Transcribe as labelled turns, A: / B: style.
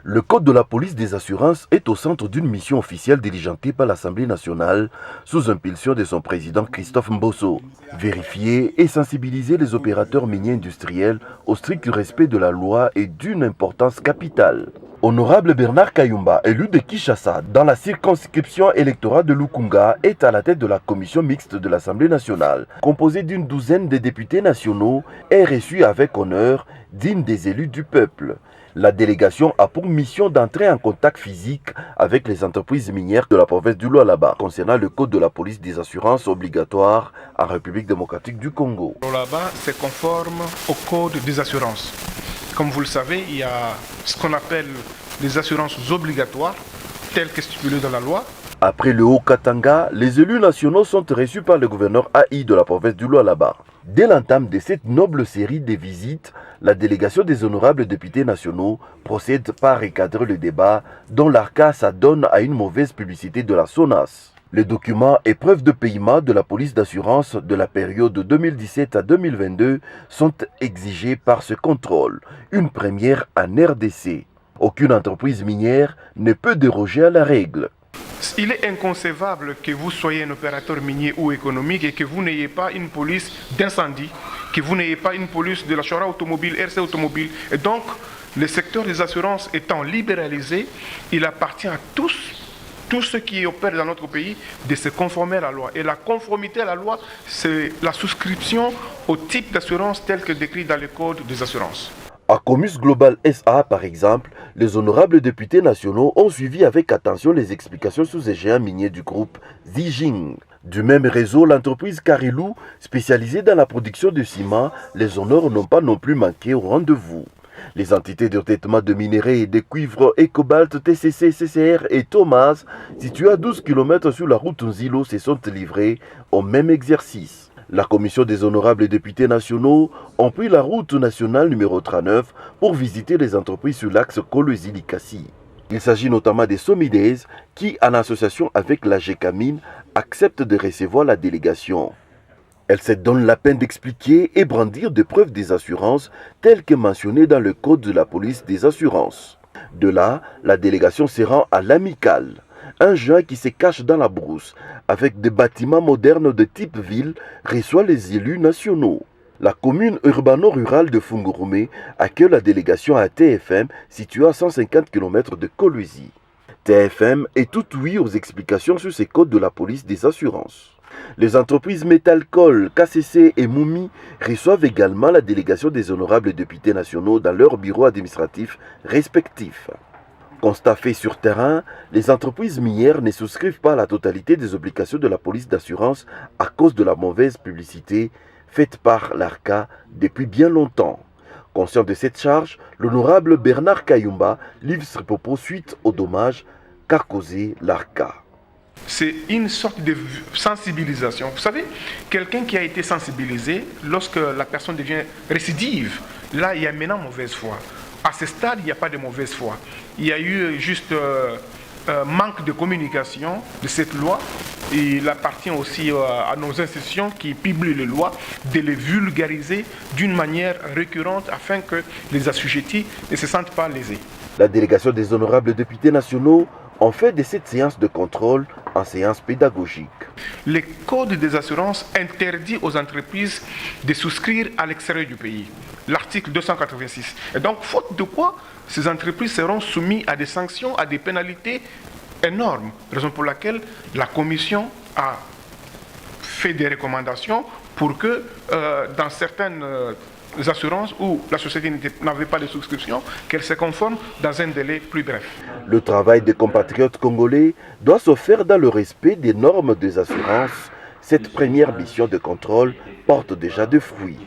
A: Le code de la police des assurances est au centre d'une mission officielle diligentée par l'Assemblée nationale sous impulsion de son président Christophe Mbosso. Vérifier et sensibiliser les opérateurs miniers industriels au strict respect de la loi est d'une importance capitale. Honorable Bernard Kayumba, élu de Kinshasa dans la circonscription électorale de Lukunga, est à la tête de la commission mixte de l'Assemblée nationale, composée d'une douzaine de députés nationaux et reçue avec honneur digne des élus du peuple. La délégation a pour mission d'entrer en contact physique avec les entreprises minières de la province du Lualaba concernant le code de la police des assurances obligatoire en République démocratique du Congo.
B: Le Lualaba, c'est conforme au code des assurances. Comme vous le savez, il y a ce qu'on appelle les assurances obligatoires, telles que stipulées dans la loi.
A: Après le Haut-Katanga, les élus nationaux sont reçus par le gouverneur AI de la province du Lualaba. Dès l'entame de cette noble série de visites, la délégation des honorables députés nationaux procède par recadrer le débat dont l'ARCA s'adonne à une mauvaise publicité de la SONAS. Les documents et preuves de paiement de la police d'assurance de la période de 2017 à 2022 sont exigés par ce contrôle, une première en RDC. Aucune entreprise minière ne peut déroger à la règle.
B: Il est inconcevable que vous soyez un opérateur minier ou économique et que vous n'ayez pas une police d'incendie, que vous n'ayez pas une police de la Chora automobile, RC automobile. Et donc, le secteur des assurances étant libéralisé, il appartient à tous ceux qui opèrent dans notre pays, de se conformer à la loi. Et la conformité à la loi, c'est la souscription au type d'assurance tel que décrit dans le code des assurances.
A: À Comus Global SA, par exemple, les honorables députés nationaux ont suivi avec attention les explications sous les géants miniers du groupe Zijing. Du même réseau, l'entreprise Carilou, spécialisée dans la production de ciment, les honneurs n'ont pas non plus manqué au rendez-vous. Les entités de traitement de minerais et de cuivre et cobalt TCC, CCR et Thomas, situées à 12 km sur la route Nzilo, se sont livrés au même exercice. La commission des honorables députés nationaux ont pris la route nationale numéro 39 pour visiter les entreprises sur l'axe Kolwezi-Likasi. Il s'agit notamment des Somides qui, en association avec la GECAMINE, acceptent de recevoir la délégation. Elle se donne la peine d'expliquer et brandir des preuves des assurances telles que mentionnées dans le code de la police des assurances. De là, la délégation se rend à l'Amicale, un géant qui se cache dans la brousse, avec des bâtiments modernes de type ville, reçoit les élus nationaux. La commune urbano-rurale de Fungurume accueille la délégation à TFM, située à 150 km de Kolwezi. TFM est tout oui aux explications sur ces codes de la police des assurances. Les entreprises Métalcol, KCC et Moumi reçoivent également la délégation des honorables députés nationaux dans leurs bureaux administratifs respectifs. Constat fait sur terrain, les entreprises minières ne souscrivent pas à la totalité des obligations de la police d'assurance à cause de la mauvaise publicité faite par l'ARCA depuis bien longtemps. Conscient de cette charge, l'honorable Bernard Kayumba livre ses propos suite aux dommages qu'a causé l'ARCA.
B: C'est une sorte de sensibilisation. Vous savez, quelqu'un qui a été sensibilisé, lorsque la personne devient récidive, là, il y a maintenant mauvaise foi. À ce stade, il n'y a pas de mauvaise foi. Il y a eu juste manque de communication de cette loi. Il appartient aussi à nos institutions qui publient les lois de les vulgariser d'une manière récurrente afin que les assujettis ne se sentent pas lésés.
A: La délégation des honorables députés nationaux ont fait de cette séance de contrôle en séance pédagogique.
B: Le code des assurances interdit aux entreprises de souscrire à l'extérieur du pays. L'article 286. Et donc, faute de quoi, ces entreprises seront soumises à des sanctions, à des pénalités énormes. Raison pour laquelle la Commission a fait des recommandations pour que dans certaines assurances où la société n'avait pas de souscription, qu'elle se conforme dans un délai plus bref.
A: Le travail des compatriotes congolais doit se faire dans le respect des normes des assurances. Cette première mission de contrôle porte déjà des fruits.